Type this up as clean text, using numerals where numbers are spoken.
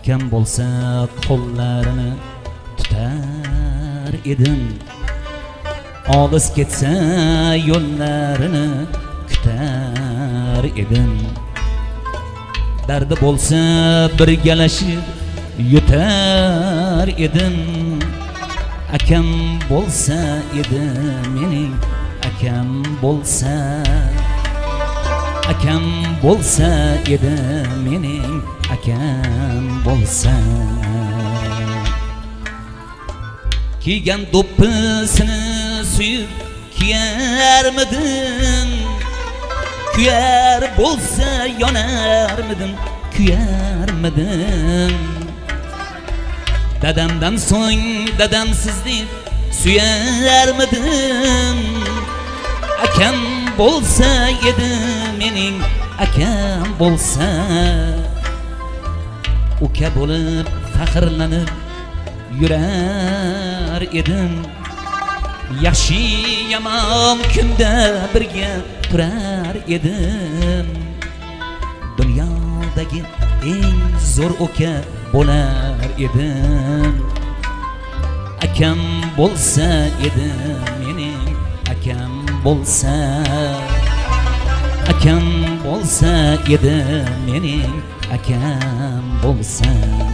akam bo'lsa qo'llarini tutar edim, olis ketsa yo'llarini kutar edim. Dardi bo'lsa birgalashib yutar edim, akam bo'lsa edi mening akam bo'lsa, akam bo'lsa edi mening akam bo'lsa. Kiygan do'ppisini suyib kiyarmidim, kuyar bo'lsa yonarmidim, kuyarmidim. Dadamdan so'ng dadamsiz deb suyarmidim, akam bo'lsa edi mening akam bo'lsa. Uka bo'lib faxrlanib yurar edim, yaxshi yomon kunda birga turar edim. Dunyodagi eng zo'r uka bo'lar edim, akam bo'lsa edi mening akam bo'lsa, akam bo'lsa edi mening akam bo'lsa.